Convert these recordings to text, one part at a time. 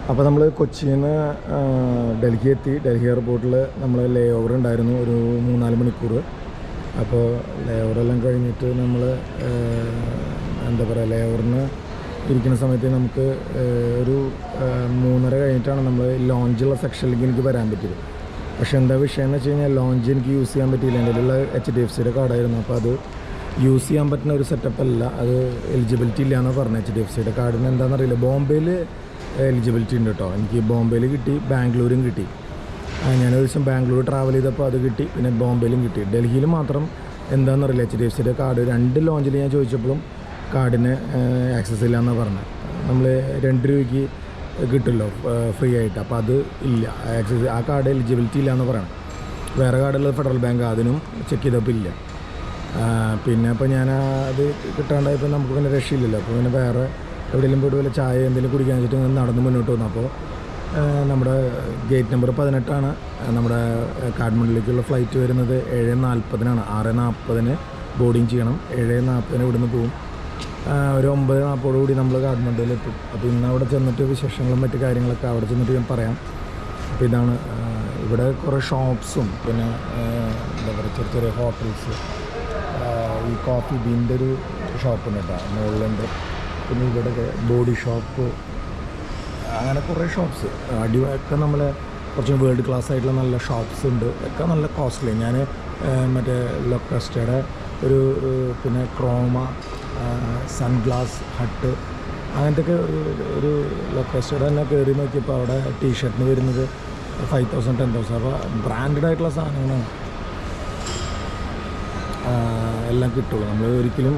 അപ്പോൾ നമ്മൾ കൊച്ചിയിൽ നിന്ന് ഡൽഹി എത്തി. ഡൽഹി എയർപോർട്ടിൽ നമ്മൾ ലേ ഓവർ ഉണ്ടായിരുന്നു ഒരു 3-4 മണിക്കൂർ. അപ്പോൾ ലേ ഓവറെല്ലാം കഴിഞ്ഞിട്ട് നമ്മൾ എന്താ പറയുക, ലേ ഓവറിന് ഇരിക്കുന്ന സമയത്ത് നമുക്ക് ഒരു 3:30 കഴിഞ്ഞിട്ടാണ് നമ്മൾ ലോഞ്ചുള്ള സെക്ഷനിലേക്ക് എനിക്ക് വരാൻ പറ്റിയത്. പക്ഷേ എന്താ വിഷയം എന്ന് വെച്ച് കഴിഞ്ഞാൽ ലോഞ്ച് എനിക്ക് യൂസ് ചെയ്യാൻ പറ്റിയില്ല. എൻ്റെ ഉള്ള HDFCയുടെ കാർഡായിരുന്നു. അപ്പോൾ അത് യൂസ് ചെയ്യാൻ പറ്റുന്ന ഒരു സെറ്റപ്പ് അല്ല, അത് എലിജിബിലിറ്റി ഇല്ല എന്നാണ് പറഞ്ഞത്. HDFCയുടെ കാർഡിന് എന്താണെന്നറിയില്ല. ബോംബെയിൽ എലിജിബിലിറ്റി ഉണ്ട് കേട്ടോ. എനിക്ക് ബോംബെയിൽ കിട്ടി, ബാംഗ്ലൂരും കിട്ടി. ഞാനൊരു ദിവസം ബാംഗ്ലൂർ ട്രാവൽ ചെയ്തപ്പോൾ അത് കിട്ടി, പിന്നെ ബോംബെയിലും കിട്ടി. ഡൽഹിയിൽ മാത്രം എന്താണെന്നറിയില്ല. HDFCയുടെ കാർഡ് 2 ലോഞ്ചിൽ ഞാൻ ചോദിച്ചപ്പോഴും കാർഡിന് ആക്സസ് ഇല്ല എന്നാണ് പറഞ്ഞത്. നമ്മൾ 2 രൂപയ്ക്ക് കിട്ടുമല്ലോ ഫ്രീ ആയിട്ട്, അപ്പോൾ അത് ഇല്ല, ആക്സസ് ആ കാർഡ് എലിജിബിലിറ്റി ഇല്ല എന്ന് പറയണം. വേറെ കാർഡുള്ളത് ഫെഡറൽ ബാങ്ക്, അതിനും ചെക്ക് ചെയ്തപ്പോൾ ഇല്ല. പിന്നെ അപ്പോൾ ഞാൻ അത് കിട്ടാണ്ടായപ്പോൾ നമുക്ക് പിന്നെ രക്ഷയില്ലല്ലോ. അപ്പോൾ പിന്നെ വേറെ എവിടെയെങ്കിലും പോയിട്ട് വല്ല ചായ എന്തെങ്കിലും കുടിക്കാൻ വെച്ചിട്ട് നടന്ന് മുന്നോട്ട് വന്നു. അപ്പോൾ നമ്മുടെ ഗേറ്റ് നമ്പർ 18 നമ്മുടെ കാഠ്മണ്ഡുവിലേക്കുള്ള ഫ്ലൈറ്റ് വരുന്നത് 7:40 6:40 ബോർഡിങ് ചെയ്യണം. 7:40 ഇവിടുന്ന് പോവും. ഒരു 9:40 കൂടി നമ്മൾ കാഠ്മണ്ഡുവിലെത്തും. അപ്പോൾ ഇന്ന് അവിടെ ചെന്നിട്ട് വിശേഷങ്ങളും മറ്റു കാര്യങ്ങളൊക്കെ അവിടെ ചെന്നിട്ട് ഞാൻ പറയാം. അപ്പോൾ ഇതാണ് ഇവിടെ കുറേ ഷോപ്സും പിന്നെ എന്താ പറയുക ചെറിയ ചെറിയ ഹോട്ടൽസ്. ഈ കോഫി ബീൻ്റെ ഒരു ഷോപ്പുണ്ട് കേട്ടോ, മുകളിലുണ്ട്. പിന്നെ ഇവിടെ ബോഡി ഷോപ്പ്, അങ്ങനെ കുറേ ഷോപ്സ് അടിവൊക്കെ നമ്മളെ കുറച്ച് വേൾഡ് ക്ലാസ് ആയിട്ടുള്ള നല്ല ഷോപ്സ് ഉണ്ട്. ഒക്കെ നല്ല കോസ്റ്റ്ലി. ഞാൻ മറ്റേ ലൊക്കസ്റ്റയുടെ ഒരു പിന്നെ ക്രോമ, സൺഗ്ലാസ് ഹട്ട്, അങ്ങനത്തെ ഒരു ലൊക്കസ്റ്റയുടെ തന്നെ കയറി നോക്കിയപ്പോൾ അവിടെ ടീഷർട്ടിന് വരുന്നത് 5,000 10,000. അപ്പോൾ ബ്രാൻഡഡ് ആയിട്ടുള്ള സാധനങ്ങളാണ് എല്ലാം കിട്ടുള്ളൂ. നമ്മൾ ഒരിക്കലും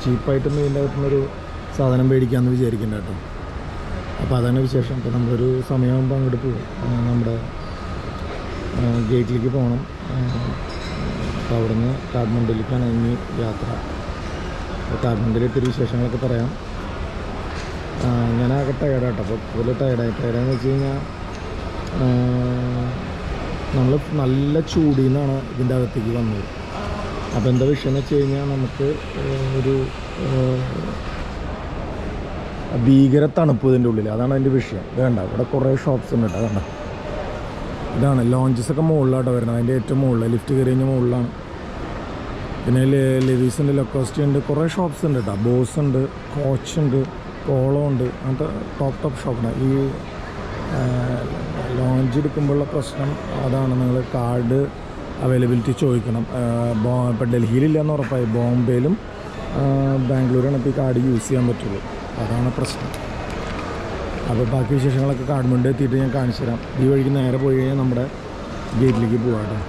ചീപ്പായിട്ടൊന്നും ഇതിൻ്റെ അകത്തുനിന്നൊരു സാധനം മേടിക്കാമെന്ന് വിചാരിക്കേണ്ട കേട്ടോ. അപ്പോൾ അതാണ് വിശേഷം. അപ്പോൾ നമ്മളൊരു സമയമാകുമ്പോൾ അങ്ങോട്ട് പോകും, നമ്മുടെ ഗേറ്റിലേക്ക് പോകണം. അപ്പോൾ അവിടെ നിന്ന് കാഠ്മണ്ഡുവിലേക്കാണ് ഇനി യാത്ര. അപ്പോൾ കാഠ്മണ്ഡുവിലിട്ടൊരു വിശേഷങ്ങളൊക്കെ പറയാം. ഞാനാകെ ടയർഡാട്ടോ. അപ്പോൾ കൂടുതൽ ടയർഡാന്ന് വെച്ച് കഴിഞ്ഞാൽ നമ്മൾ നല്ല ചൂടിൽ നിന്നാണ് ഇതിൻ്റെ അകത്തേക്ക് വന്നത്. അപ്പോൾ എന്താ വിഷയം എന്ന് വെച്ച് കഴിഞ്ഞാൽ നമുക്ക് ഒരു ഭീകര തണുപ്പ് ഇതിൻ്റെ ഉള്ളിൽ, അതാണ് അതിൻ്റെ വിഷയം. വേണ്ട, ഇവിടെ കുറേ ഷോപ്സ് ഉണ്ട് കേട്ടോ. വേണ്ട, ഇതാണ് ലോഞ്ചസൊക്കെ മുകളിലാട്ടോ വരുന്നത്. അതിൻ്റെ ഏറ്റവും മുകളിൽ ലിഫ്റ്റ് കയറി കഴിഞ്ഞാൽ മുകളിലാണ്. പിന്നെ ലെവീസ് ഉണ്ട്, ലൊക്കോസ്റ്റി ഉണ്ട്, കുറേ ഷോപ്സ് ഉണ്ട് കേട്ടോ. ബോസ് ഉണ്ട്, കോച്ച് ഉണ്ട്, പോളോ ഉണ്ട്, അങ്ങനത്തെ ടോപ്പ് ഷോപ്പാണ്. ഈ ലോഞ്ച് എടുക്കുമ്പോഴുള്ള പ്രശ്നം അതാണ്, നിങ്ങൾ കാർഡ് അവൈലബിലിറ്റി ചോദിക്കണം. ഇപ്പോൾ ഡൽഹിയിലില്ലെന്ന് ഉറപ്പായി, ബോംബെയിലും ബാംഗ്ലൂരാണ് ഇപ്പോൾ ഈ കാർഡ് യൂസ് ചെയ്യാൻ പറ്റുള്ളൂ. അതാണ് പ്രശ്നം. അപ്പോൾ ബാക്കി വിശേഷങ്ങളൊക്കെ കാഠ്മണ്ഡു എത്തിയിട്ട് ഞാൻ കാണിച്ചു തരാം. ഈ വഴിക്ക് നേരെ പോയി കഴിഞ്ഞാൽ നമ്മുടെ ഗേറ്റിലേക്ക് പോകാം.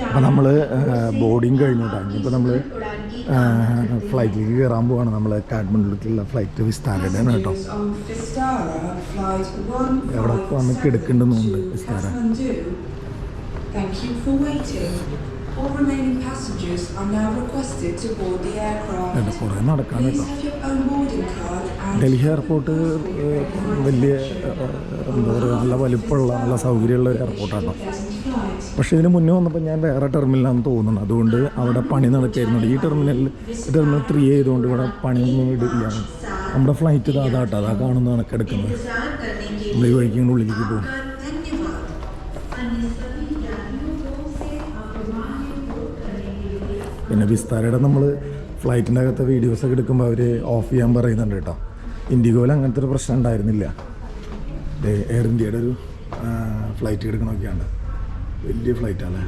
അപ്പോൾ നമ്മൾ ബോർഡിങ് കഴിഞ്ഞു കേട്ടോ. ഇനിയിപ്പോൾ നമ്മൾ ഫ്ലൈറ്റിലേക്ക് കയറാൻ പോവാണ്. നമ്മൾ കാഠ്മണ്ഡുവിലേക്കുള്ള ഫ്ലൈറ്റ് വിസ്താരയുടെയാണ് കേട്ടോ. എവിടെ വന്ന് കിടക്കുന്നുണ്ട് വിസ്താര. കുറേ നടക്കാൻ കേട്ടോ. ഡൽഹി എയർപോർട്ട് വലിയ എന്താ പറയുക, നല്ല വലിപ്പമുള്ള നല്ല സൗകര്യമുള്ള ഒരു എയർപോർട്ടാണ്. പക്ഷേ ഇതിന് മുന്നേ വന്നപ്പോൾ ഞാൻ വേറെ ടെർമിനലാണെന്ന് തോന്നുന്നു. അതുകൊണ്ട് അവിടെ പണി നടക്കായിരുന്നു. ഈ ടെർമിനൽ 3 ആയതുകൊണ്ട് ഇവിടെ പണിയൊന്നും ഇടില്ല. നമ്മുടെ ഫ്ലൈറ്റ് അതാട്ടോ, അതാ കാണുന്നതാണ് കിടക്കുന്നത്. നമ്മൾ ഈ വഴിക്കിൻ്റെ ഉള്ളിലേക്ക് പോകും. പിന്നെ വിസ്താരയുടെ നമ്മൾ ഫ്ലൈറ്റിൻ്റെ അകത്തെ വീഡിയോസൊക്കെ എടുക്കുമ്പോൾ അവർ ഓഫ് ചെയ്യാൻ പറയുന്നുണ്ട് കേട്ടോ. ഇൻഡിഗോയിൽ അങ്ങനത്തെ ഒരു പ്രശ്നം ഉണ്ടായിരുന്നില്ല. എയർ ഇന്ത്യയുടെ ഒരു ഫ്ലൈറ്റ് എടുക്കണമൊക്കെയാണ്. വലിയ ഫ്ലൈറ്റാണ്.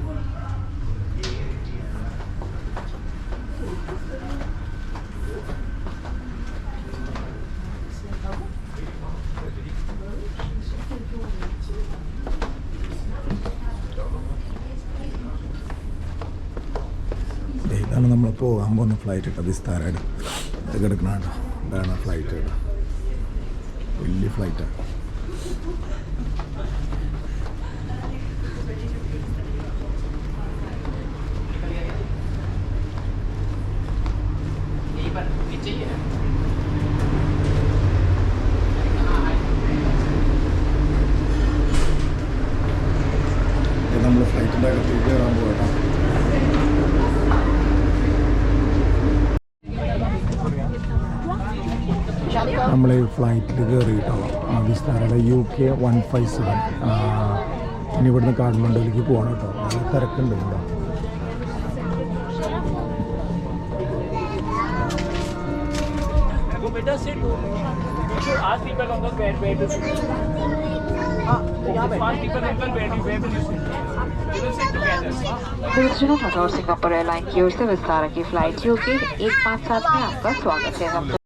ഇതാണ് നമ്മൾ പോകാൻ പോകുന്ന ഫ്ലൈറ്റ് കേട്ടോ. വിസ്താരയുടെ ഇതൊക്കെ എടുക്കണതാണ്. ഇതാണ് ഫ്ലൈറ്റ് കേട്ടോ, വലിയ ഫ്ലൈറ്റാണ്. നമ്മൾ ഫ്ലൈറ്റിൻ്റെ അകത്തേക്ക് കയറാൻ പോകട്ടോ. നമ്മൾ ഫ്ലൈറ്റിൽ കയറി കേട്ടോ. വിസ്താരയുടെ UK 157. ഇനി ഇവിടുന്ന് കാഠ്മണ്ഡുവിലേക്ക് പോകണം കേട്ടോ. നല്ല തിരക്കുണ്ട് കേട്ടോ. सिंगापुर एयरलाइन की ओर से विस्तारा की फ्लाइट UK 157 में आपका स्वागत है।